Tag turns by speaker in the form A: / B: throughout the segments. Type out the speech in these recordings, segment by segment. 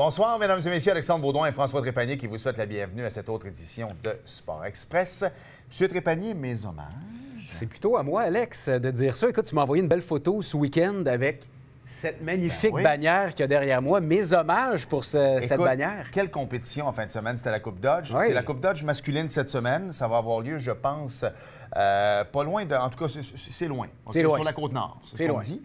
A: Bonsoir, mesdames et messieurs. Alexandre Baudouin et François Trépanier qui vous souhaitent la bienvenue à cette autre édition de Sport Express. Monsieur Trépanier, mes hommages.
B: C'est plutôt à moi, Alex, de dire ça. Écoute, tu m'as envoyé une belle photo ce week-end avec cette magnifique bannière qu'il y a derrière moi. Mes hommages pour cette bannière.
A: Quelle compétition en fin de semaine? C'était la Coupe Dodge.
B: Oui.
A: C'est la Coupe Dodge masculine cette semaine. Ça va avoir lieu, je pense, pas loin de... En tout cas, c'est loin.
B: C'est loin.
A: Sur la Côte-Nord, c'est ce qu'on dit.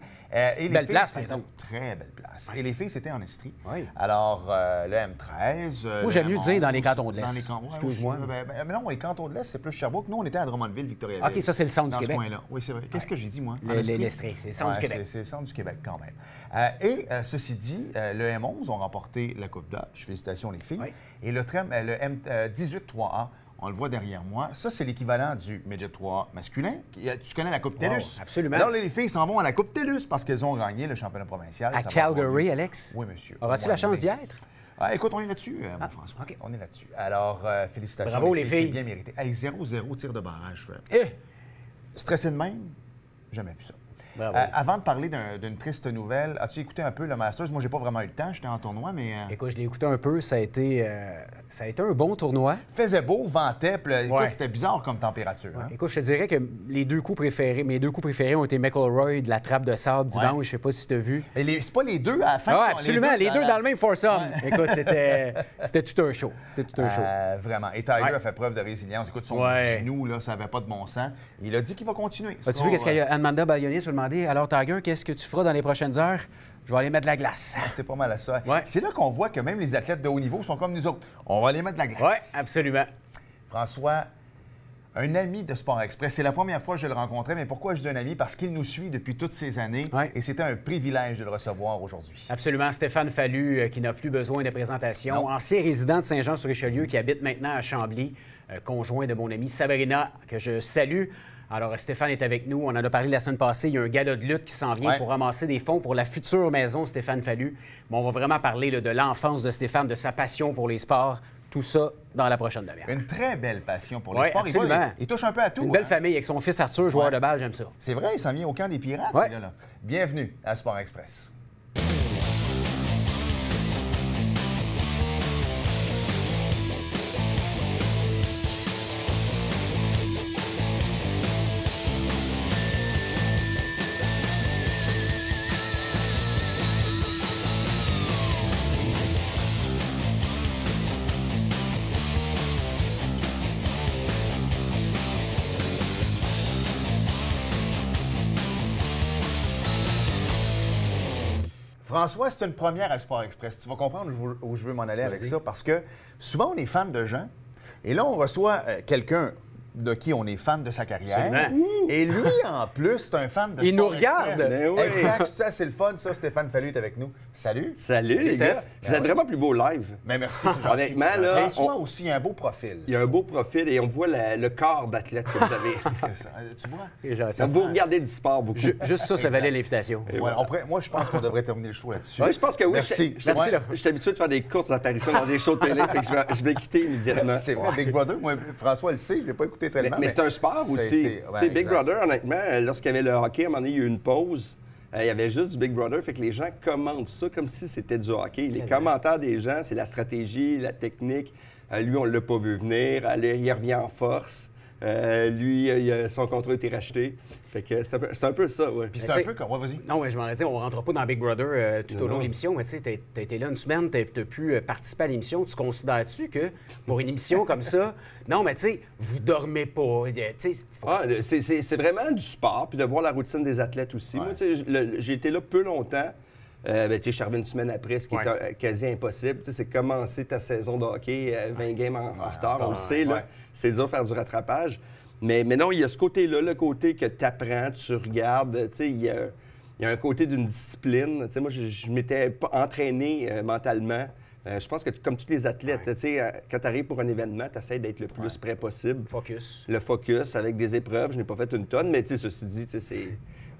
A: Et les
B: belle
A: filles,
B: place, par
A: c'est
B: exemple.
A: une très belle place. Et les filles, c'était en Estrie.
B: Oui.
A: Alors, le M13...
B: Moi, j'aime mieux
A: M11,
B: dire dans les cantons de l'Est.
A: dans les cantons-
B: Excuse-moi.
A: Mais non, les cantons de l'Est, c'est plus Sherbrooke. Nous, on était à Drummondville, Victoriaville.
B: OK, ça, c'est le centre du
A: dans
B: Québec.
A: Ce coin-là. Oui, c'est vrai. Qu'est-ce que j'ai dit, moi?
B: L'Estrie, c'est le centre du Québec.
A: C'est le centre du Québec, quand même. Ceci dit, le M11 ont remporté la Coupe Dodge. Félicitations, les filles.
B: Oui.
A: Et le M18 3A, on le voit derrière moi, ça, c'est l'équivalent du Midget 3A masculin. Tu connais la Coupe TELUS?
B: Absolument.
A: Alors, les filles s'en vont à la Coupe TELUS parce qu'elles ont gagné le championnat provincial.
B: À
A: Ça va avoir
B: Calgary,
A: lieu.
B: Alex?
A: Oui, monsieur.
B: Auras-tu la chance d'y être?
A: Écoute, on est là-dessus, mon François.
B: OK.
A: On est là-dessus. Alors, félicitations.
B: Bravo, les filles.
A: C'est bien mérité. Hey, 0-0 tir de barrage.
B: Eh!
A: Stressé de même? Jamais vu ça.
B: Bravo.
A: Avant de parler d'une triste nouvelle, as-tu écouté un peu le Masters? Moi, j'ai pas vraiment eu le temps, j'étais en tournoi, mais...
B: Écoute, je l'ai écouté un peu. Ça a été un bon tournoi.
A: Faisait beau, ventait, puis écoute,
B: Ouais.
A: c'était bizarre comme température. Hein?
B: Écoute, je te dirais que mes deux coups préférés ont été McIlroy de la trappe de sable dimanche.
A: Ouais.
B: Je sais pas si tu as vu.
A: Et c'est pas les deux à la fin?
B: Ah,
A: non,
B: absolument. Les deux dans le même foursome. Écoute, c'était tout un show. C'était tout un show.
A: Vraiment. Et Tiger
B: Ouais.
A: a fait preuve de résilience. Écoute, son genou, là, ça n'avait pas de bon sens. Il a dit qu'il va continuer.
B: As-tu vu qu'est-ce qu'il y a Amanda Baglioni se demandé? Alors, Tiger, qu'est-ce que tu feras dans les prochaines heures? Je vais aller mettre de la glace.
A: C'est pas mal à ça.
B: Ouais.
A: C'est là qu'on voit que même les athlètes de haut niveau sont comme nous autres. On va aller mettre de la glace.
B: Oui, absolument.
A: François, un ami de Sport Express. C'est la première fois que je le rencontrais, mais pourquoi je dis un ami? Parce qu'il nous suit depuis toutes ces années
B: Ouais.
A: et c'était un privilège de le recevoir aujourd'hui.
B: Absolument. Stéphane Fallu, qui n'a plus besoin de présentation.
A: Non.
B: Ancien résident de Saint-Jean-sur-Richelieu, qui habite maintenant à Chambly, conjoint de mon amie Sabrina, que je salue. Alors, Stéphane est avec nous. On en a parlé la semaine passée. Il y a un gala de lutte qui s'en vient
A: Ouais.
B: pour ramasser des fonds pour la future maison Stéphane Fallu. Mais on va vraiment parler là, de l'enfance de Stéphane, de sa passion pour les sports. Tout ça dans la prochaine demi-heure.
A: Une très belle passion pour les
B: Ouais,
A: sports.
B: absolument.
A: Il touche un peu à tout.
B: Une belle
A: hein?
B: famille avec son fils Arthur, joueur
A: Ouais.
B: de balle, j'aime ça.
A: C'est vrai, il s'en vient au camp des pirates.
B: Ouais.
A: Là. Bienvenue à Sport Express. François, c'est une première à Sport Express. Tu vas comprendre où je veux m'en aller avec ça parce que souvent, on est fan de gens et là, on reçoit quelqu'un de qui on est fan de sa carrière.
B: Absolument.
A: Et lui, en plus, c'est un fan de
B: Il
A: Sport
B: nous regarde.
A: Express.
C: Ben oui.
A: Exact, ça, c'est le fun, ça. Stéphane Fallu est avec nous. Salut.
C: Salut les
B: Steph.
C: gars. Vous êtes vraiment plus beau live.
A: Mais merci, c'est gentil.
C: Honnêtement, là,
A: François aussi, un beau profil.
C: Il y a un beau profil et on voit le corps d'athlète que vous avez.
A: C'est ça. Tu vois?
B: Genre,
C: Donc, vous regardez du sport beaucoup.
B: Juste ça, ça valait l'invitation.
A: Voilà. Moi, je pense qu'on devrait terminer le show là-dessus.
C: Ouais, je pense que oui.
A: Merci.
C: Je suis habitué de faire des courses d'apparition dans des shows de télé, fait que je vais quitter immédiatement.
A: C'est vrai, Big Brother, moi, François le sait, je ne l'ai pas écouté tellement.
C: Mais c'est un sport
A: ça a
C: aussi.
A: été-
C: Tu sais, Big
A: exact.
C: Brother, honnêtement, lorsqu'il y avait le hockey, à un moment donné, il y a eu une pause. Il y avait juste du Big Brother, fait que les gens commentent ça comme si c'était du hockey. Les commentaires des gens, c'est la stratégie, la technique. Lui, on ne l'a pas vu venir. Il revient en force. Lui, son contrat a été racheté. Fait que c'est un peu ça, ouais.
A: Puis
B: Mais
A: c'est un
B: tu sais-
A: peu comme. Ouais, vas-y.
B: Non, mais je m'en ai dit, on ne rentrera pas dans Big Brother tout au long de l'émission, mais tu sais, tu as été là une semaine, tu as pu participer à l'émission. Tu considères-tu que pour une émission comme ça, non, mais tu sais, vous dormez pas. Tu sais,
C: Ah, c'est vraiment du sport, puis de voir la routine des athlètes aussi. Moi, tu sais, j'ai été là peu longtemps. Tu sais, je suis arrivé une semaine après, ce qui est quasi impossible. Tu sais, c'est commencer ta saison de hockey 20 games en retard, on le sait, là.
A: ouais.
C: C'est dur de faire du rattrapage. Mais non, il y a ce côté-là, le côté que tu apprends, tu regardes. Tu sais, il y a un côté d'une discipline. Tu sais, moi, je m'étais pas entraîné mentalement. Je pense que comme tous les athlètes, tu sais, quand tu arrives pour un événement, tu essaies d'être le plus près possible.
B: focus.
C: Le focus avec des épreuves, je n'ai pas fait une tonne, mais tu sais, ceci dit, tu sais,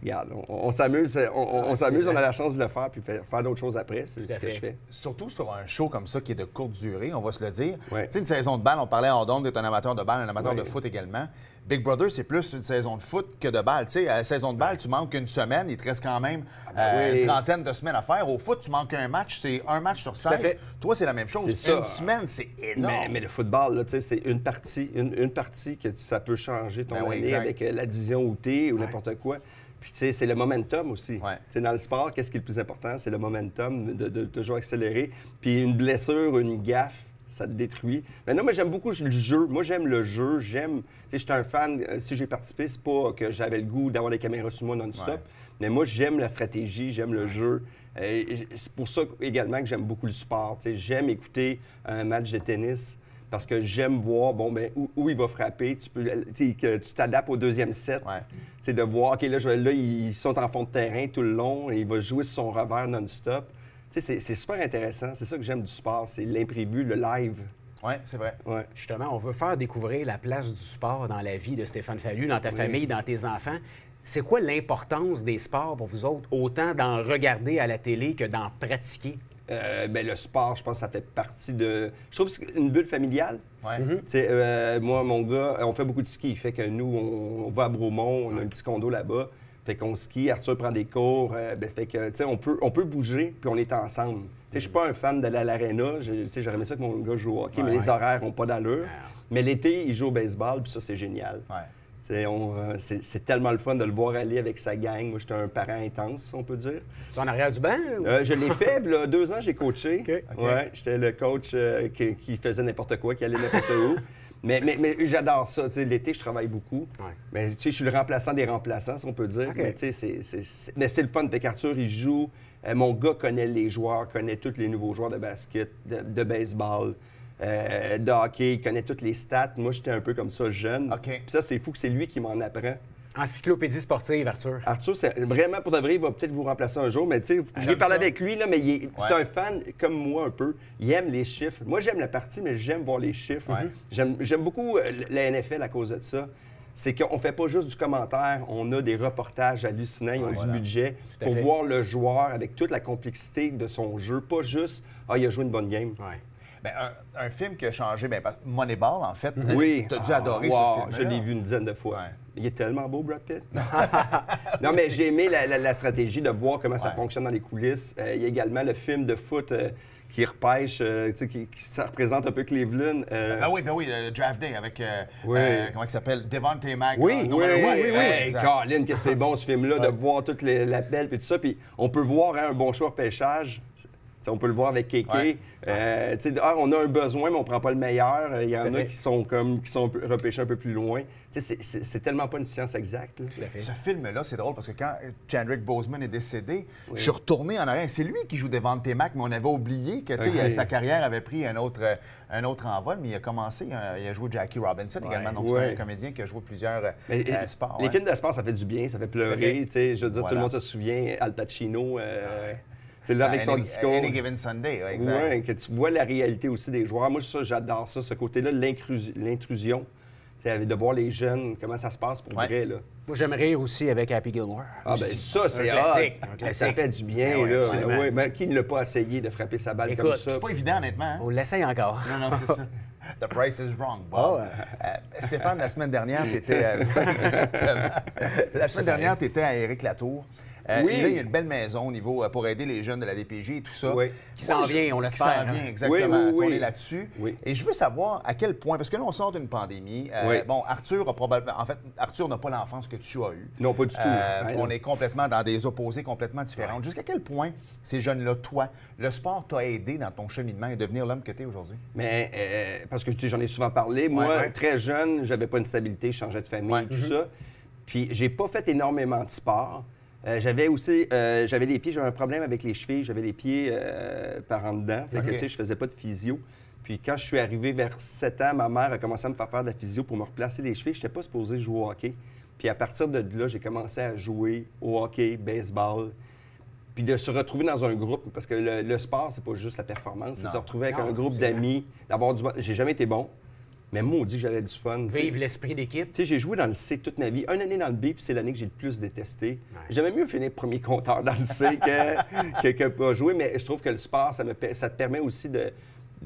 C: regarde, on s'amuse, on s'amuse, on a la chance de le faire, puis faire d'autres choses après, c'est ce que je fais.
A: Surtout sur un show comme ça qui est de courte durée, on va se le dire.
C: Ouais.
A: Tu sais, une saison de balle, on parlait en d'onde d'être un amateur de balle, un amateur
C: Ouais.
A: de foot également. Big Brother, c'est plus une saison de foot que de balle. Tu sais, à la saison de balle, tu manques une semaine, il te reste quand même
C: oui.
A: une trentaine de semaines à faire. Au foot, tu manques un match, c'est un match sur 16. Toi, c'est la même chose.
C: C'est ça.
A: Une semaine, c'est énorme.
C: Mais le football, là, tu sais, c'est une partie que ça peut changer ton année
A: exact.
C: avec la division où t'es ou n'importe quoi. Puis, tu sais, c'est le momentum aussi.
A: Ouais.
C: Tu sais, dans le sport, qu'est-ce qui est le plus important? C'est le momentum de toujours accélérer. Puis, une blessure, une gaffe, ça te détruit. Mais non, mais j'aime beaucoup le jeu. Moi, j'aime le jeu. Tu sais, j'étais un fan. Si j'ai participé, c'est pas que j'avais le goût d'avoir des caméras sur moi non-stop.
A: Ouais.
C: Mais moi, j'aime la stratégie, j'aime le jeu. C'est pour ça également que j'aime beaucoup le sport. Tu sais, j'aime écouter un match de tennis parce que j'aime voir où il va frapper. Que tu t'adaptes au deuxième set.
A: Ouais.
C: Tu sais, de voir, OK, là, ils sont en fond de terrain tout le long et il va jouer sur son revers non-stop. Tu sais, c'est super intéressant. C'est ça que j'aime du sport, c'est l'imprévu, le live.
A: Oui, c'est vrai.
C: Ouais.
B: Justement, on veut faire découvrir la place du sport dans la vie de Stéphane Fallu, dans ta famille, dans tes enfants. C'est quoi l'importance des sports pour vous autres, autant d'en regarder à la télé que d'en pratiquer?
C: Le sport, je pense que ça fait partie de... Je trouve que c'est une bulle familiale.
A: Ouais.
C: Tu sais, moi, mon gars, on fait beaucoup de ski. Fait que nous, on va à Bromont, on a un petit condo là-bas. Fait qu'on skie, Arthur prend des cours. Fait que, tu sais, on peut bouger, puis on est ensemble. Tu sais, je suis pas un fan d'aller à l'aréna. J'aurais aimé ça que mon gars joue au hockey, mais les horaires n'ont pas d'allure. Mais l'été, il joue au baseball, puis ça, c'est génial.
A: Ouais.
C: C'est tellement le fun de le voir aller avec sa gang. Moi, j'étais un parent intense, si on peut dire.
B: Tu es en arrière du banc? Ou...
C: Je l'ai fait, là, 2 ans, j'ai coaché.
B: OK.
C: Ouais, j'étais le coach qui faisait n'importe quoi, qui allait n'importe où. Mais j'adore ça. Tu sais, l'été, je travaille beaucoup.
B: Ouais.
C: Mais tu sais, je suis le remplaçant des remplaçants, si on peut dire.
B: OK.
C: Mais tu sais, mais c'est le fun. Fait qu'Arthur, il joue. Mon gars connaît les joueurs, connaît tous les nouveaux joueurs de basket, de baseball, de hockey. Il connaît toutes les stats. Moi, j'étais un peu comme ça, jeune.
A: OK.
C: Puis ça, c'est fou que c'est lui qui m'en apprend.
B: Encyclopédie sportive, Arthur.
C: Arthur, c'est vraiment, pour de vrai, il va peut-être vous remplacer un jour, mais tu sais, j'ai parlé
A: ça.
C: avec lui, là, mais c'est un fan comme moi un peu. Il aime les chiffres. Moi, j'aime la partie, mais j'aime voir les chiffres.
A: Ouais.
C: J'aime beaucoup la NFL à cause de ça. C'est qu'on fait pas juste du commentaire, on a des reportages hallucinants, ils ont du budget
B: Tout à
C: pour
B: fait.
C: voir le joueur avec toute la complexité de son jeu, pas juste « Ah, il a joué une bonne game
B: Ouais.
A: Ben, un film qui a changé, Moneyball, en fait.
C: Oui.
A: Tu as dû adorer
C: Wow,
A: ce
C: je
A: film.
C: l'ai vu une dizaine de fois.
A: Ouais.
C: Il est tellement beau, Brad Pitt. Non, mais j'ai aimé la stratégie de voir comment ça fonctionne dans les coulisses. Il y a également le film de foot qui repêche, tu sais, ça représente un peu Cleveland.
A: Ben oui, le Draft Day avec,
C: Oui.
A: comment il s'appelle, Devontae Mack.
B: Oui,
A: No Matter What.
C: Hey,
A: exact.
C: Colin, que c'est bon ce film-là, de voir toute l'appel et tout ça. Puis on peut voir un bon choix repêchage. T'sais, on peut le voir avec Kéké.
A: Ouais.
C: On a un besoin, mais on prend pas le meilleur. Il y en
B: Tout à
C: a
B: fait.
C: qui sont repêchés un peu plus loin. C'est tellement pas une science exacte. Là.
A: Ce film-là, c'est drôle parce que quand Chadwick Boseman est décédé, je suis retourné en arrière. C'est lui qui joue Devontae Mack, mais on avait oublié que tu sais,
C: Ok.
A: sa carrière avait pris un autre envol, mais il a commencé, il a joué Jackie Robinson également. Donc, c'est
C: Ouais.
A: un comédien qui a joué plusieurs
C: Mais,
A: sports.
C: les
A: ouais.
C: films de sport, ça fait du bien, ça fait pleurer. Tu sais, je veux dire, tout
A: Voilà.
C: le monde se souvient, Al Pacino, c'est là avec son
A: Any-
C: discours.
A: Any Given Sunday, ouais, exact.
C: Ouais, que tu vois la réalité aussi des joueurs. Moi, ça, j'adore ça, ce côté-là, l'intrusion. Tu sais, de voir les jeunes, comment ça se passe pour
A: Ouais.
C: vrai, là.
B: Moi, j'aime rire aussi avec Happy Gilmore.
C: Ah, ben ça, c'est hot.
B: classique, un
C: Ça
B: classique.
C: fait du bien,
A: Ben ouais,
C: là.
B: absolument.
C: Ouais, mais qui ne l'a pas essayé de frapper sa balle comme
B: Écoute,
C: ça?
A: C'est pas évident, honnêtement. Hein?
B: On l'essaye encore.
A: Non, c'est ça. The price is wrong, Bob.
B: Ah ouais.
A: Stéphane, la semaine dernière, tu étais... Exactement. La semaine dernière, tu étais à Éric Latour.
C: Oui.
A: Et là, il y a une belle maison au niveau pour aider les jeunes de la DPJ et tout ça.
C: Oui.
B: Qui s'en vient, on l'espère,
A: Qui s'en
B: hein.
A: vient, exactement.
C: Oui, oui,
A: On
C: oui.
A: est là-dessus.
C: Oui.
A: Et je veux savoir à quel point, parce que là, on sort d'une pandémie.
C: Oui.
A: Bon, Arthur a probablement... En fait, Arthur n'a pas l'enfance que tu as eue.
C: Non, pas du tout. Ouais,
A: On
C: non.
A: est complètement dans des opposés complètement différents. Jusqu'à quel point ces jeunes-là, toi, le sport t'a aidé dans ton cheminement et devenir l'homme que tu es aujourd'hui?
C: Mais parce que tu sais, j'en ai souvent parlé. Moi,
A: Ouais.
C: très jeune, j'avais pas une stabilité, je changeais de famille,
A: Ouais.
C: tout ça. Puis j'ai pas fait énormément de sport. J'avais aussi, j'avais les pieds, j'avais un problème avec les chevilles, j'avais les pieds par en dedans. Fait que,
A: OK.
C: tu sais, je faisais pas de physio. Puis quand je suis arrivé vers 7 ans, ma mère a commencé à me faire faire de la physio pour me replacer les chevilles. Je n'étais pas supposé jouer au hockey. Puis à partir de là, j'ai commencé à jouer au hockey, baseball. Puis de se retrouver dans un groupe, parce que le sport, c'est pas juste la performance, c'est
A: Non.
C: se retrouver avec
B: Non,
C: un groupe
B: c'est vrai.
C: d'amis, d'avoir du... J'ai jamais été bon. Mais maudit que j'avais du fun.
B: Vive l'esprit d'équipe.
C: Tu sais, j'ai joué dans le C toute ma vie. Une année dans le B, puis c'est l'année que j'ai le plus détesté. J'aimais mieux finir premier compteur dans le C que pas jouer, mais je trouve que le sport, ça te permet aussi de...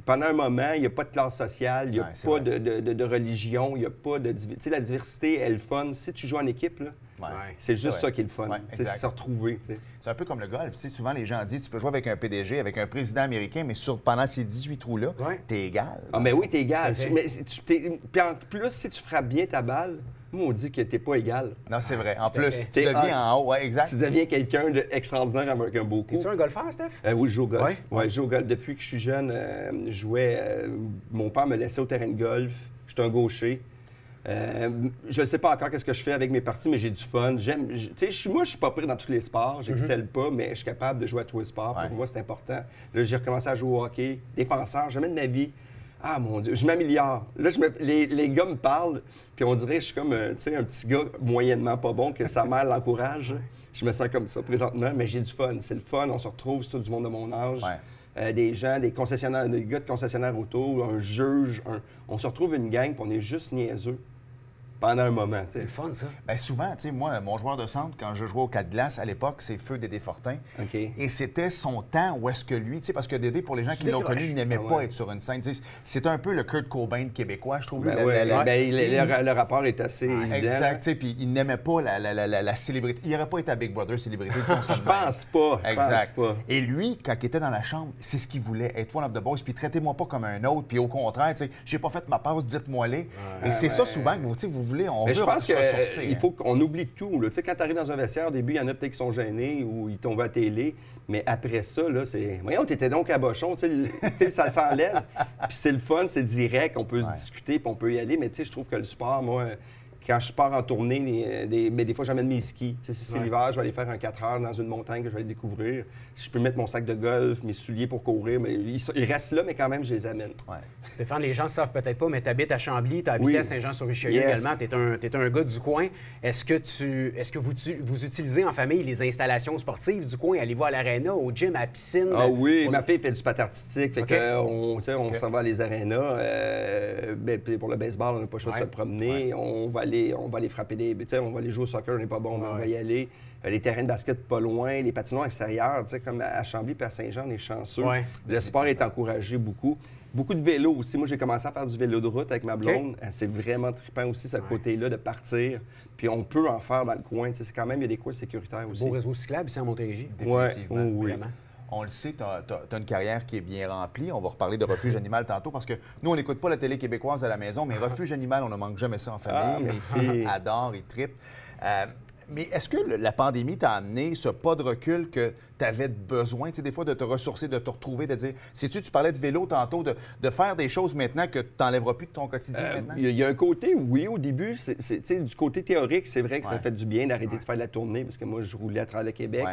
C: Pendant un moment, il n'y a pas de classe sociale, il n'y a pas de religion, il n'y a pas de... Tu sais, la diversité, elle est le fun. Si tu joues en équipe, là, c'est juste ça qui est le fun. C'est se retrouver.
A: C'est un peu comme le golf. T'sais, souvent, les gens disent tu peux jouer avec un PDG, avec un président américain, mais pendant ces 18 trous-là, t'es égal.
C: Ah, mais oui, t'es égal. Mais puis en plus, si tu frappes bien ta balle, moi, on dit que t'es pas égal.
A: Non, c'est vrai. En plus, tu deviens en haut. Exact.
C: Tu deviens quelqu'un d'extraordinaire avec un beau coup.
B: Es-tu un golfeur, Steph?
C: Oui, je joue au golf. Ouais, je joue au golf. Depuis que je suis jeune, je jouais... mon père me laissait au terrain de golf. J'étais un gaucher. Je ne sais pas encore qu'est-ce que je fais avec mes parties, mais j'ai du fun. Moi, je suis pas pris dans tous les sports. J'excelle pas, mais je suis capable de jouer à tous les sports. Pour moi, c'est important. Là, j'ai recommencé à jouer au hockey. Défenseur, jamais de ma vie. Ah, mon Dieu, je m'améliore. Là, les gars me parlent, puis on dirait que je suis comme un petit gars moyennement pas bon, que sa mère l'encourage. Je me sens comme ça présentement, mais j'ai du fun. C'est le fun, on se retrouve, c'est tout du monde de mon âge. Des gens, des concessionnaires, des gars de concessionnaires auto, un juge. On se retrouve une gang, puis on est juste niaiseux pendant un moment.
B: C'est le fun, ça.
A: Bien, souvent, tu sais, moi, mon joueur de centre, quand je jouais au 4 glaces, à l'époque, c'est Feu Dédé Fortin. Et c'était son temps où est-ce que lui, tu sais, parce que Dédé, pour les gens qui l'ont connu, il n'aimait pas être sur une scène. C'est un peu le Kurt Cobain québécois, je trouve.
C: Le rapport est assez évident.
A: Exact, tu sais, puis il n'aimait pas la célébrité. Il n'aurait pas été à Big Brother célébrité de son sommet.
C: Je pense pas.
A: Exact. Et lui, quand il était dans la chambre, c'est ce qu'il voulait, être one of the boys, puis traitez-moi pas comme un autre, puis au contraire, tu sais, j'ai pas fait ma passe, dites-moi-les. Et c'est ça souvent que vous voulez,
C: je pense qu'il faut qu'on oublie tout. Tu sais, quand tu arrives dans un vestiaire, au début, il y en a peut-être qui sont gênés ou ils tombent à la télé. Mais après ça, là, c'est... Voyons, t'étais donc à bochon, tu sais, ça s'enlève. Puis c'est le fun, c'est direct, on peut se discuter, puis on peut y aller. Mais tu sais, je trouve que le sport, moi, quand je pars en tournée, des fois, j'amène mes skis. Si c'est l'hiver, je vais aller faire un 4 heures dans une montagne que je vais aller découvrir. Si je peux mettre mon sac de golf, mes souliers pour courir, mais ils restent là, mais quand même, je les amène.
B: Stéphane, les gens ne savent peut-être pas, mais tu habites à Chambly, tu as habité à Saint-Jean-sur-Richelieu également. Tu es un gars du coin. Est-ce que vous utilisez en famille les installations sportives du coin? Allez-vous à l'aréna, au gym, à la piscine?
C: Ah oui, ma fille fait du patin artistique. Fait qu'on s'en va à les arénas. Pour le baseball, on n'a pas le choix de se promener. On va aller frapper on va aller jouer au soccer, on n'est pas bon, mais on va y aller. Les terrains de basket pas loin, les patinoires extérieurs, comme à Chambly, à Saint-Jean, on est chanceux. Le sport est encouragé beaucoup. Beaucoup de vélo aussi. Moi, j'ai commencé à faire du vélo de route avec ma blonde. C'est vraiment trippant aussi, ce côté-là, de partir. Puis on peut en faire dans le coin. C'est quand même, il y a des coins sécuritaires aussi.
B: Beau réseau cyclable ici en Montérégie.
A: Définitivement.
C: Oui.
A: On le sait, tu as une carrière qui est bien remplie. On va reparler de refuge animal tantôt parce que nous, on n'écoute pas la télé québécoise à la maison, mais refuge animal, on ne manque jamais ça en famille. Les filles adorent, ils trippent. Mais est-ce que la pandémie t'a amené ce pas de recul que tu avais besoin, tu sais, des fois, de te ressourcer, de te retrouver, de dire... Sais-tu, tu parlais de vélo tantôt, de faire des choses maintenant que tu n'enlèveras plus de ton quotidien maintenant?
C: Il y a un côté, oui, au début, du côté théorique, c'est vrai que ça fait du bien d'arrêter de faire la tournée, parce que moi, je roulais à travers le Québec.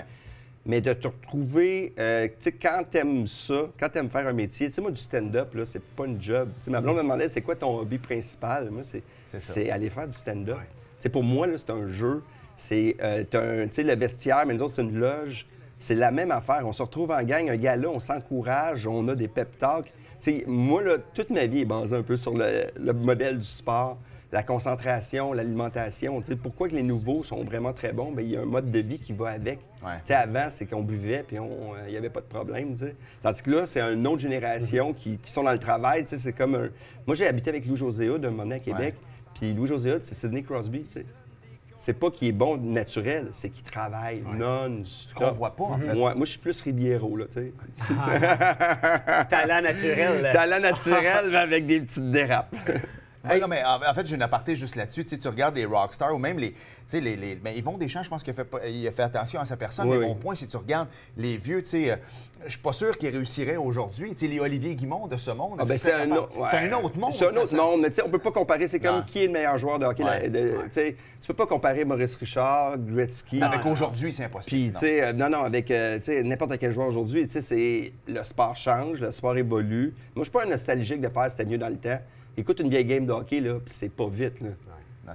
C: Mais de te retrouver, tu sais, quand t'aimes ça, quand t'aimes faire un métier, tu sais, moi, du stand-up, là, c'est pas une job. Tu sais, ma blonde me demandait, c'est quoi ton hobby principal? Moi, c'est aller faire du stand-up. Tu sais, pour moi, là, c'est un jeu. C'est, tu sais, le vestiaire, mais nous autres, c'est une loge. C'est la même affaire. On se retrouve en gang, un gala, on s'encourage, on a des pep talks. Tu sais, moi, là, toute ma vie est basée un peu sur le modèle du sport, la concentration, l'alimentation. Tu sais, pourquoi que les nouveaux sont vraiment très bons? Bien, il y a un mode de vie qui va avec. Tu sais, avant, c'est qu'on buvait puis il n'y avait pas de problème, tu sais. Tandis que là, c'est une autre génération qui sont dans le travail, tu sais. C'est comme un... Moi, j'ai habité avec Louis-José Hood un moment à Québec. Puis Louis-José Hood, c'est Sidney Crosby, tu sais. C'est pas qu'il est bon naturel, c'est qu'il travaille non-stop.
A: Ce qu'on voit pas, en fait.
C: Moi, je suis plus Ribiero, là, tu sais.
B: Talent naturel.
C: Talent naturel, mais avec des petites dérapes.
A: Non, mais en fait, j'ai une aparté juste là-dessus. Tu regardes les rockstars ou même les Yvon Deschamps, je pense qu'il a fait attention à sa personne. Mais mon point, si tu regardes les vieux, tu sais, je suis pas sûr qu'ils réussiraient aujourd'hui. Tu sais, les Olivier Guimond de ce monde.
C: C'est un autre monde. C'est un autre monde, mais tu sais, on peut pas comparer. C'est comme qui est le meilleur joueur de hockey. Tu peux pas comparer Maurice Richard, Gretzky.
A: Avec aujourd'hui, c'est impossible.
C: Puis, tu sais, avec n'importe quel joueur aujourd'hui, tu sais, le sport change, le sport évolue. Moi, je suis pas un nostalgique de faire c'était mieux dans le temps. Écoute une vieille game de hockey, là, puis c'est pas vite, là.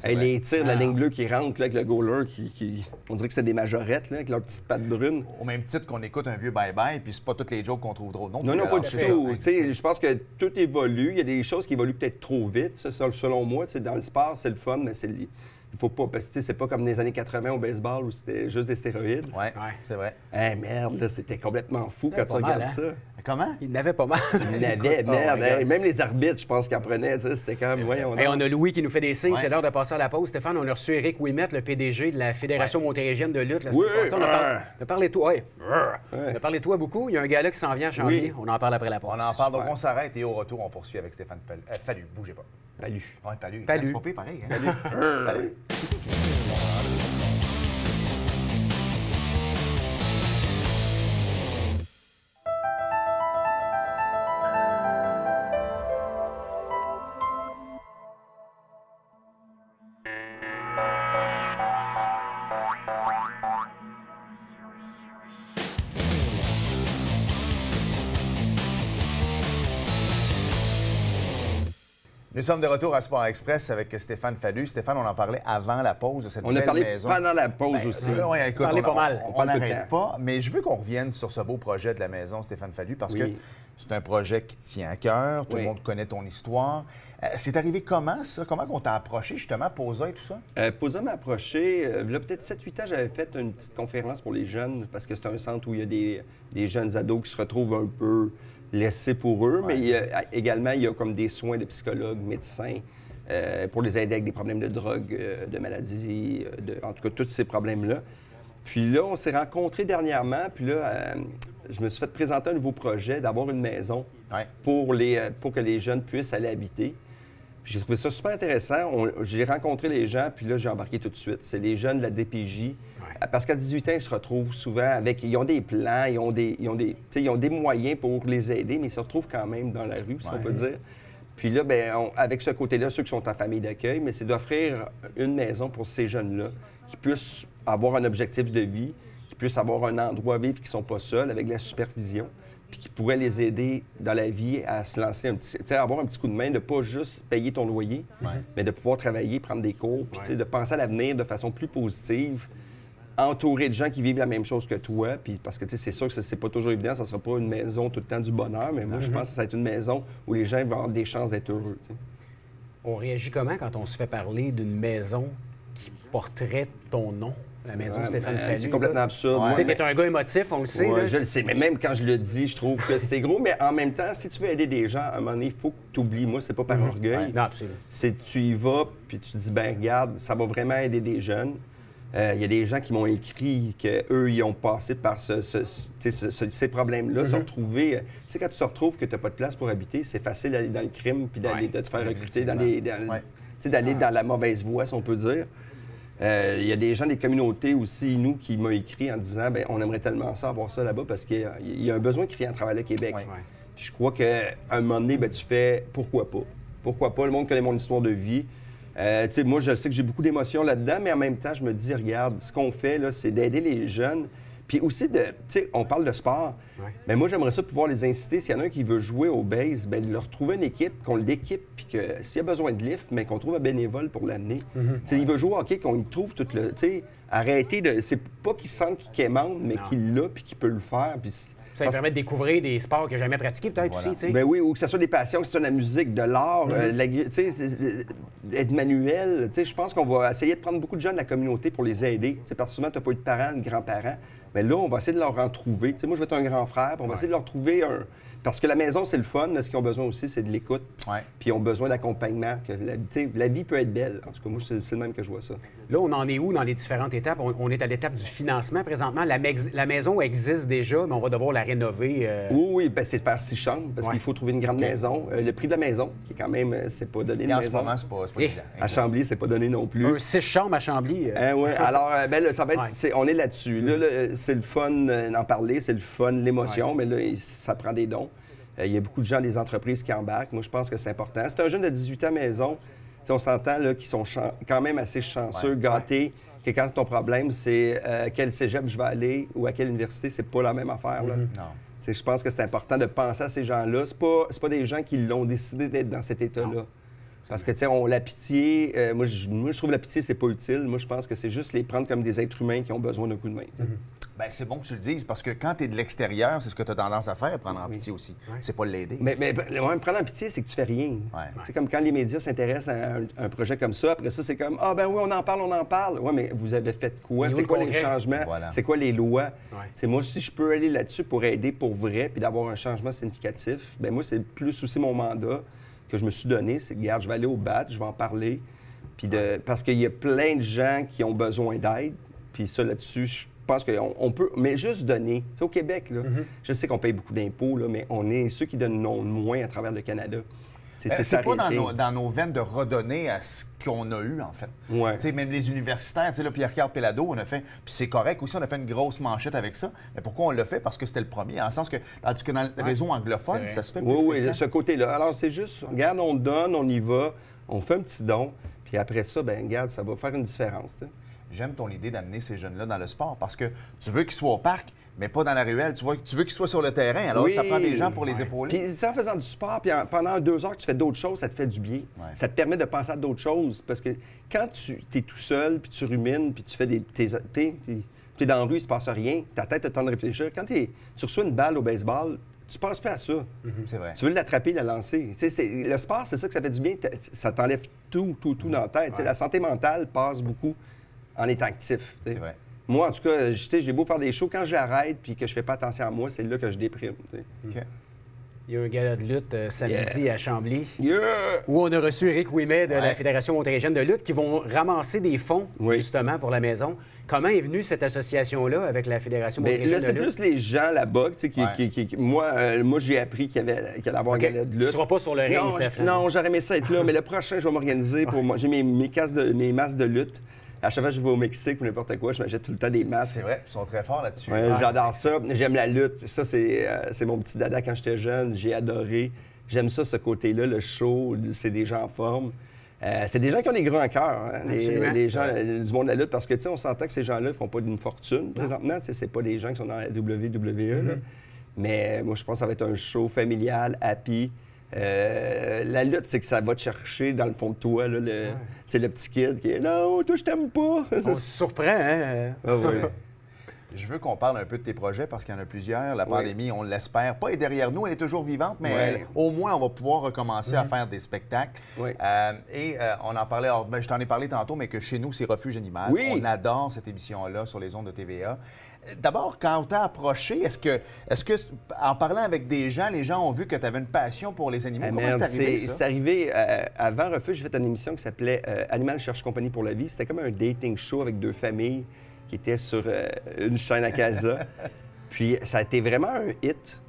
C: Les tirs de la ligne bleue qui rentrent là, avec le goaler, on dirait que c'est des majorettes là, avec leurs petites pattes brunes.
A: Au même titre qu'on écoute un vieux bye-bye, puis c'est pas toutes les jokes qu'on trouve drôles.
C: Non, pas du tout. Je pense que tout évolue. Il y a des choses qui évoluent peut-être trop vite, ça, selon moi. Dans le sport, c'est le fun, mais il faut pas, parce que c'est pas comme dans les années 80 au baseball où c'était juste des stéroïdes.
A: Oui, c'est vrai.
C: Merde, là, c'était complètement fou quand tu regardes ça.
A: Comment?
B: Il n'avait pas mal.
C: Il n'avait, merde. Même les arbitres, je pense qu'ils en prenaient. C'était quand même...
B: On a Louis qui nous fait des signes. C'est l'heure de passer à la pause. Stéphane, on a reçu Éric Ouimet, le PDG de la Fédération montérégienne de lutte. On a parlé de toi. On a parlé de toi beaucoup. Il y a un gars là qui s'en vient à Chambly. On en parle après la pause.
A: On en parle, donc on s'arrête et au retour, on poursuit avec Stéphane Fallu. Bougez pas.
C: Fallu.
A: Ouais, Fallu.
B: Fallu.
A: C'est pas pire, pareil. Hein? Fallu. Nous sommes de retour à Sport Express avec Stéphane Fallu. Stéphane, on en parlait avant la pause de cette nouvelle maison.
C: On a parlé pendant la pause aussi.
A: Écoute,
B: on
A: n'arrête pas, mais je veux qu'on revienne sur ce beau projet de la maison, Stéphane Fallu, parce que c'est un projet qui tient à cœur. Tout le monde connaît ton histoire. C'est arrivé comment, ça? Comment on t'a approché, justement, POSA et tout ça?
C: POSA m'a approché. Il y a peut-être 7-8 ans, j'avais fait une petite conférence pour les jeunes, parce que c'est un centre où il y a des jeunes ados qui se retrouvent un peu laissés pour eux, mais il y a comme des soins de psychologues, médecins, pour les aider avec des problèmes de drogue, de maladies, en tout cas, tous ces problèmes-là. Puis là, on s'est rencontrés dernièrement, puis là, je me suis fait présenter un nouveau projet d'avoir une maison pour que les jeunes puissent aller habiter. Puis j'ai trouvé ça super intéressant. J'ai rencontré les gens, puis là, j'ai embarqué tout de suite. C'est les jeunes de la DPJ. Parce qu'à 18 ans, ils se retrouvent souvent avec... Ils ont des plans, ils ont des moyens pour les aider, mais ils se retrouvent quand même dans la rue, si on peut dire. Puis là, avec ce côté-là, ceux qui sont en famille d'accueil, mais c'est d'offrir une maison pour ces jeunes-là, qui puissent avoir un objectif de vie, qui puissent avoir un endroit à vivre, qui ne sont pas seuls, avec la supervision, puis qui pourrait les aider dans la vie à se lancer avoir un petit coup de main, de pas juste payer ton loyer, mais de pouvoir travailler, prendre des cours, puis de penser à l'avenir de façon plus positive, entouré de gens qui vivent la même chose que toi, puis parce que c'est sûr que c'est pas toujours évident, ça sera pas une maison tout le temps du bonheur, mais moi je pense que ça va être une maison où les gens vont avoir des chances d'être heureux.
B: On réagit comment quand on se fait parler d'une maison qui porterait ton nom? La maison Stéphane Fallu.
C: C'est complètement absurde.
B: Tu es un gars émotif, on le sait.
C: Je le sais, mais même quand je le dis, je trouve que c'est gros. Mais en même temps, si tu veux aider des gens, à un moment donné, il faut que tu oublies. Moi, c'est pas par orgueil.
B: Non, absolument.
C: C'est tu y vas, puis tu te dis, ben regarde, ça va vraiment aider des jeunes. Il y a des gens qui m'ont écrit qu'eux, ils ont passé par ces problèmes-là, se retrouver... Tu sais, quand tu te retrouves que tu n'as pas de place pour habiter, c'est facile d'aller dans le crime puis de te faire recruter d'aller dans la mauvaise voie, si on peut dire. Il y a des gens des communautés aussi, nous, qui m'ont écrit en disant « on aimerait tellement ça, avoir ça là-bas, parce qu'il y a un besoin criant à travers le Québec. Puis je crois qu'à un moment donné, tu fais « pourquoi pas? Pourquoi pas? Le monde connaît mon histoire de vie. Moi, je sais que j'ai beaucoup d'émotions là-dedans, mais en même temps, je me dis, regarde, ce qu'on fait, là, c'est d'aider les jeunes. Puis aussi, on parle de sport, mais moi, j'aimerais ça pouvoir les inciter. S'il y en a un qui veut jouer au base, de leur trouver une équipe, qu'on l'équipe, puis que s'il y a besoin de lift, mais qu'on trouve un bénévole pour l'amener. Il veut jouer au hockey, qu'on trouve tout le... Arrêter de... C'est pas qu'il sente qu'il quémande, mais qu'il l'a, puis qu'il peut le faire. Puis
B: ça lui permet de découvrir des sports qu'il n'a jamais pratiqués, peut-être aussi.
C: Ben oui, ou que ce soit des passions, que ce soit de la musique, de l'art, être manuel. Je pense qu'on va essayer de prendre beaucoup de gens de la communauté pour les aider. Parce que souvent, tu n'as pas eu de parents, de grands-parents. Mais là, on va essayer de leur en trouver. Moi, je vais être un grand frère, puis on va essayer de leur trouver un... Parce que la maison, c'est le fun, mais ce qu'ils ont besoin aussi, c'est de l'écoute. Puis ils ont besoin d'accompagnement. La vie peut être belle. En tout cas, moi, c'est le même que je vois ça.
B: Là, on en est où dans les différentes étapes? On est à l'étape du financement présentement. La maison existe déjà, mais on va devoir la rénover.
C: Oui, c'est faire 6 chambres, parce qu'il faut trouver une grande maison. Le prix de la maison, qui est quand même, c'est pas donné.
A: En ce moment, c'est pas évident.
C: À Chambly, c'est pas donné non plus.
B: 6 chambres à Chambly.
C: Oui. Alors, là, ça va être, on est là-dessus. Là, c'est le fun d'en parler, c'est le fun, l'émotion, mais là, ça prend des dons. Il y a beaucoup de gens des entreprises qui embarquent. Moi, je pense que c'est important. C'est un jeune de 18 ans maison. On s'entend qu'ils sont quand même assez chanceux, gâtés, que quand ton problème, c'est quel cégep je vais aller ou à quelle université, c'est pas la même affaire. Là. Je pense que c'est important de penser à ces gens-là. C'est pas des gens qui l'ont décidé d'être dans cet état-là. Parce que, tu sais, la pitié, moi, je trouve la pitié, c'est pas utile. Moi, je pense que c'est juste les prendre comme des êtres humains qui ont besoin d'un coup de main.
A: Bien, c'est bon que tu le dises, parce que quand tu es de l'extérieur, c'est ce que tu as tendance à faire, prendre en pitié aussi. C'est pas l'aider.
C: Mais prendre en pitié, c'est que tu fais rien. C'est comme quand les médias s'intéressent à un projet comme ça, après ça, c'est comme « Ah, ben oui, on en parle. » Ouais, mais vous avez fait quoi? C'est quoi les changements? C'est quoi les lois? Moi, si je peux aller là-dessus pour aider pour vrai puis d'avoir un changement significatif, bien moi, c'est plus aussi mon mandat que je me suis donné, c'est que, regarde, je vais aller au BAT, je vais en parler, puis parce qu'il y a plein de gens qui ont besoin d'aide, puis ça, là-dessus, je pense qu'on peut, mais juste donner. Tu sais, au Québec, là, je sais qu'on paye beaucoup d'impôts, là, mais on est ceux qui donnent moins à travers le Canada.
A: C'est pas dans nos veines de redonner à ce qu'on a eu, en fait. Même les universitaires, là, Pierre-Carl Pelado, on a fait, puis c'est correct aussi, on a fait une grosse manchette avec ça. Mais pourquoi on l'a fait? Parce que c'était le premier. En sens que, tandis que dans le réseau anglophone, ça se fait plus fréquent.
C: Ce côté-là. Alors, c'est juste, regarde, on donne, on y va, on fait un petit don, puis après ça, ben regarde, ça va faire une différence. T'sais.
A: J'aime ton idée d'amener ces jeunes-là dans le sport parce que tu veux qu'ils soient au parc, mais pas dans la ruelle. Tu veux qu'ils soient sur le terrain. Alors, ça prend des gens pour les épauler.
C: Puis, en faisant du sport, puis pendant 2 heures que tu fais d'autres choses, ça te fait du bien. Ça te permet de penser à d'autres choses. Parce que quand tu es tout seul, puis tu rumines, puis tu fais tu es dans la rue, il se passe rien, ta tête a le temps de réfléchir. Quand tu reçois une balle au baseball, tu penses pas à ça.
A: C'est vrai.
C: Tu veux l'attraper, la lancer. Le sport, c'est ça que ça fait du bien. Ça t'enlève tout dans la tête. La santé mentale passe beaucoup en étant actif.
A: C'est vrai.
C: Moi, en tout cas, j'ai beau faire des shows, quand j'arrête puis que je fais pas attention à moi, c'est là que je déprime.
A: OK.
B: Il y a un gala de lutte samedi à Chambly, où on a reçu Éric Ouimet de la Fédération ontarienne de lutte qui vont ramasser des fonds, justement, pour la maison. Comment est venue cette association-là avec la Fédération ontarienne de lutte?
C: Là, c'est plus les gens là-bas, moi, j'ai appris qu'il allait avoir un gala de lutte.
B: Tu seras pas sur le ring, Stéphane.
C: Non, j'aurais aimé ça être là, mais le prochain, je vais m'organiser pour moi. J'ai mes masques de lutte. À chaque fois que je vais au Mexique ou n'importe quoi, je m'achète tout le temps des masques.
A: C'est vrai, ils sont très forts là-dessus.
C: Ouais, j'adore ça. J'aime la lutte. Ça, c'est mon petit dada quand j'étais jeune. J'ai adoré. J'aime ça, ce côté-là, le show. C'est des gens en forme. C'est des gens qui ont des grands cœurs, hein, les gens du monde de la lutte, parce que, tu sais, on s'entend que ces gens-là ne font pas d'une fortune présentement. Tu sais, c'est pas des gens qui sont dans la WWE, là. Mais moi, je pense que ça va être un show familial, happy. La lutte, c'est que ça va te chercher dans le fond de toi, là, le petit kid qui est « Non, toi, je t'aime pas! »
B: On se surprend, hein?
A: Je veux qu'on parle un peu de tes projets parce qu'il y en a plusieurs. La pandémie, on l'espère, pas est derrière nous, elle est toujours vivante, mais au moins, on va pouvoir recommencer à faire des spectacles. On en parlait, je t'en ai parlé tantôt, mais que chez nous, c'est Refuge Animal. On adore cette émission-là sur les ondes de TVA. D'abord, quand on t'a approché, est-ce que, en parlant avec des gens, les gens ont vu que tu avais une passion pour les animaux? Comment c'est arrivé, ça?
C: C'est arrivé, avant Refuge, j'ai fait une émission qui s'appelait Animal cherche compagnie pour la vie. C'était comme un dating show avec 2 familles qui étaient sur une chaîne à Casa. Puis ça a été vraiment un hit.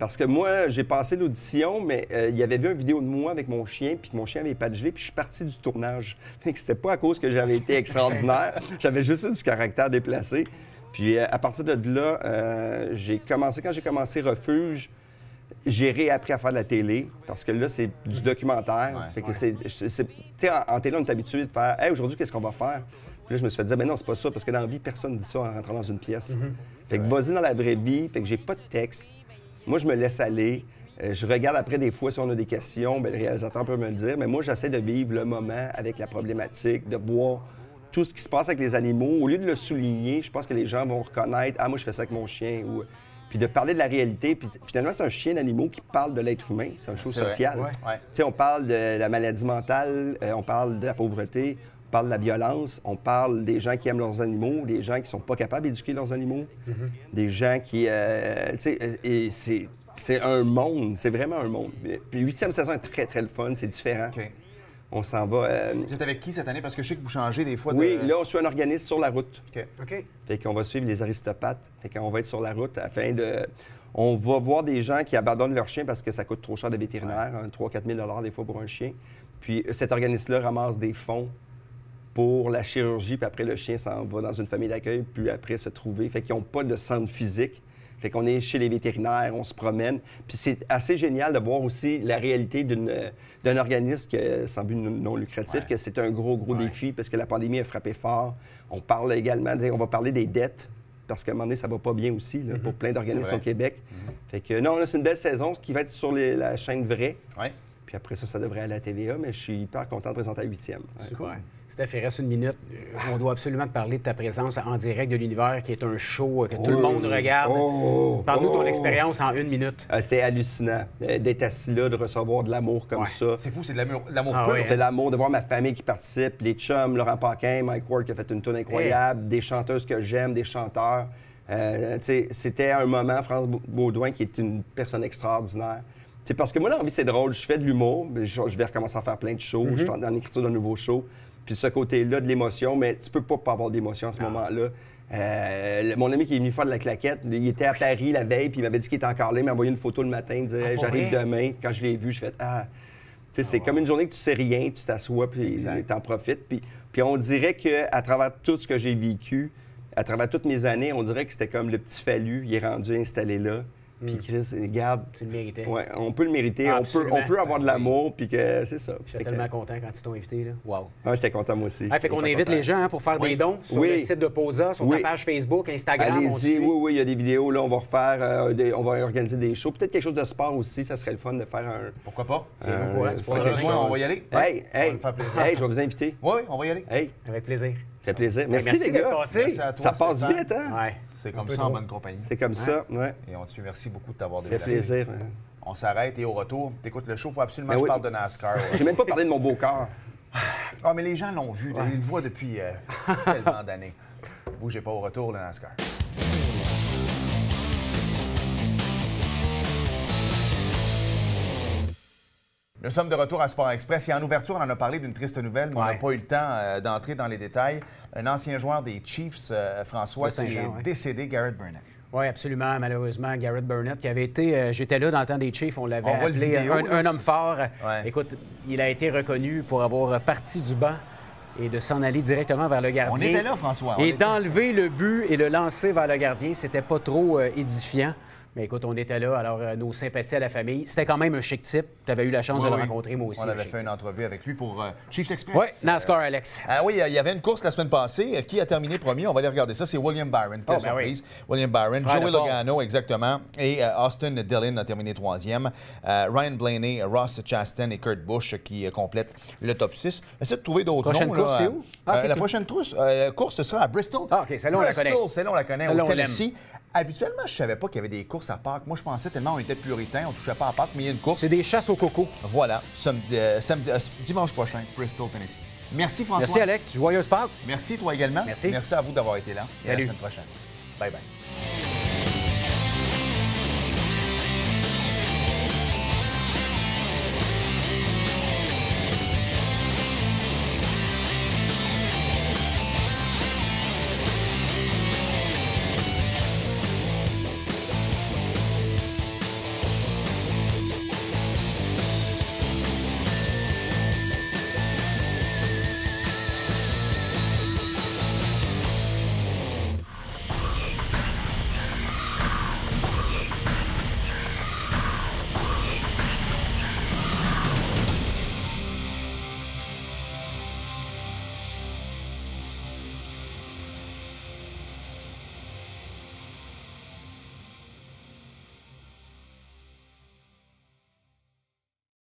C: Parce que moi, j'ai passé l'audition, mais il y avait vu une vidéo de moi avec mon chien, puis que mon chien avait pas de gelée, puis je suis parti du tournage. Fait que c'était pas à cause que j'avais été extraordinaire. J'avais juste eu du caractère déplacé. Puis à partir de là, quand j'ai commencé Refuge, j'ai réappris à faire de la télé, parce que là, c'est du documentaire. Fait que tu sais, en télé, on est habitué de faire « Hey, aujourd'hui, qu'est-ce qu'on va faire? » Puis là, je me suis fait dire « Ben non, c'est pas ça, parce que dans la vie, personne ne dit ça en rentrant dans une pièce. Fait que vas-y dans la vraie vie, fait que j'ai pas de texte. Moi, je me laisse aller. Je regarde après des fois si on a des questions, bien, le réalisateur peut me le dire, mais moi, j'essaie de vivre le moment avec la problématique, de voir tout ce qui se passe avec les animaux. Au lieu de le souligner, je pense que les gens vont reconnaître « Ah, moi, je fais ça avec mon chien. » Puis de parler de la réalité. Puis finalement, c'est un chien d'animaux qui parle de l'être humain. C'est un show social. Tu sais, on parle de la maladie mentale, on parle de la pauvreté, on parle de la violence, on parle des gens qui aiment leurs animaux, des gens qui sont pas capables d'éduquer leurs animaux, des gens qui... tu sais, et c'est un monde, c'est vraiment un monde. Puis 8e saison est très, très le fun, c'est différent. On s'en va...
A: Vous êtes avec qui cette année? Parce que je sais que vous changez des fois de...
C: Oui, là, on suit un organisme sur la route.
B: OK.
C: Fait qu'on va suivre les aristopathes. Fait qu'on va être sur la route afin de... On va voir des gens qui abandonnent leur chien parce que ça coûte trop cher de vétérinaire, 3 000 à 4 000 des fois pour un chien. Puis cet organisme-là ramasse des fonds pour la chirurgie, puis après, le chien s'en va dans une famille d'accueil, puis après, se trouver. Fait qu'ils n'ont pas de centre physique. Fait qu'on est chez les vétérinaires, on se promène. Puis c'est assez génial de voir aussi la réalité d'un organisme sans but non lucratif, que c'est un gros défi parce que la pandémie a frappé fort. On parle également, on va parler des dettes, parce qu'à un moment donné, ça va pas bien aussi là, pour plein d'organismes au Québec. Fait que non, là, c'est une belle saison qui va être sur la chaîne Vraie. Puis après ça devrait aller à la TVA, mais je suis hyper content de présenter à 8e.
B: Super. Steph, il reste une minute. On doit absolument te parler de ta présence en direct de l'univers, qui est un show que tout le monde regarde. Parle-nous de ton expérience en 1 minute.
C: C'est hallucinant d'être assis là, de recevoir de l'amour comme ça.
A: C'est fou, c'est de l'amour
B: pur.
C: C'est l'amour, de voir ma famille qui participe, les chums, Laurent Paquin, Mike Ward qui a fait une tourne incroyable, des chanteuses que j'aime, des chanteurs. C'était un moment, France Baudouin, qui est une personne extraordinaire. T'sais, parce que moi, dans la vie, c'est drôle. Je fais de l'humour. Je vais recommencer à faire plein de shows. Je suis dans l'écriture d'un nouveau show. Puis ce côté-là de l'émotion, mais tu peux pas avoir d'émotion à ce moment-là. Mon ami qui est venu faire de la claquette, il était à Paris la veille, puis il m'avait dit qu'il était encore là. Il m'a envoyé une photo le matin, il disait hey, j'arrive demain. Quand je l'ai vu, je fais c'est comme une journée que tu sais rien, tu t'assois, puis tu en profites. Puis on dirait qu'à travers tout ce que j'ai vécu, à travers toutes mes années, on dirait que c'était comme le petit Fallu, il est rendu installé là. Puis Chris, regarde.
B: Tu le méritais.
C: Ouais, on peut le mériter. On peut avoir de l'amour, puis que c'est ça.
B: J'étais tellement content quand ils t'ont invité. Là. Wow.
C: J'étais content moi aussi.
B: Fait qu'on invite les gens pour faire des dons sur le site de Posa, sur ta page Facebook, Instagram.
C: Allez-y, oui, il y a des vidéos. Là, on va refaire, on va organiser des shows. Peut-être quelque chose de sport aussi, ça serait le fun de faire un.
A: Pourquoi pas?
B: On
A: va y aller.
C: Hey, je vais vous inviter.
A: Oui, on va y aller.
C: Hey.
B: Avec plaisir.
C: Ça fait plaisir. Merci les gars.
A: Merci à toi,
C: ça passe vite, hein?
B: Ouais.
A: C'est comme ça en bonne compagnie.
C: C'est comme ça, ouais.
A: Et on te dit merci beaucoup de t'avoir
C: déplacé. Ça fait plaisir.
A: On s'arrête et au retour, t'écoutes le show. Il faut absolument que je parle de NASCAR.
C: J'ai même pas parlé de mon beau corps.
A: Ah, mais les gens l'ont vu. Ils le voient depuis tellement d'années. Bougez pas, au retour, le NASCAR. Nous sommes de retour à Sport Express et en ouverture, on en a parlé d'une triste nouvelle, mais on n'a pas eu le temps d'entrer dans les détails. Un ancien joueur des Chiefs, François, qui est décédé, Garrett Burnett.
B: Oui, absolument. Malheureusement, Garrett Burnett, qui avait été... J'étais là dans le temps des Chiefs, on l'avait appelé un homme fort. Ouais. Écoute, il a été reconnu pour avoir parti du banc et de s'en aller directement vers le gardien.
A: On était là, François.
B: Et d'enlever le but et le lancer vers le gardien, c'était pas trop édifiant. Mais écoute, on était là, alors nos sympathies à la famille. C'était quand même un chic type. Tu avais eu la chance de le rencontrer, moi aussi.
A: On avait fait une entrevue avec lui pour Chiefs Express.
B: Oui, NASCAR, Alex.
A: Oui, il y avait une course la semaine passée. Qui a terminé premier? On va aller regarder ça. C'est William Byron. Quelle surprise. William Byron, Joey Logano, exactement. Et Austin Dillon a terminé 3e. Ryan Blaney, Ross Chastain et Kurt Busch qui complètent le top 6. Essaie de trouver d'autres noms.
B: La prochaine course, c'est où?
A: La prochaine course, ce sera à Bristol.
B: Ah, OK, celle-là, on la connaît.
A: Celle-là, on la connaît, au Tennessee. Habituellement, je ne savais pas qu'il y avait des courses à Pâques. Moi, je pensais tellement on était puritain, on ne touchait pas à Pâques, mais il y a une course.
B: C'est des chasses au coco.
A: Voilà, dimanche prochain, Bristol, Tennessee. Merci, François.
B: Merci, Alex. Joyeuse Pâques.
A: Merci, toi également.
B: Merci.
A: Merci à vous d'avoir été là. Et à la
B: Salut.
A: semaine prochaine. Bye-bye.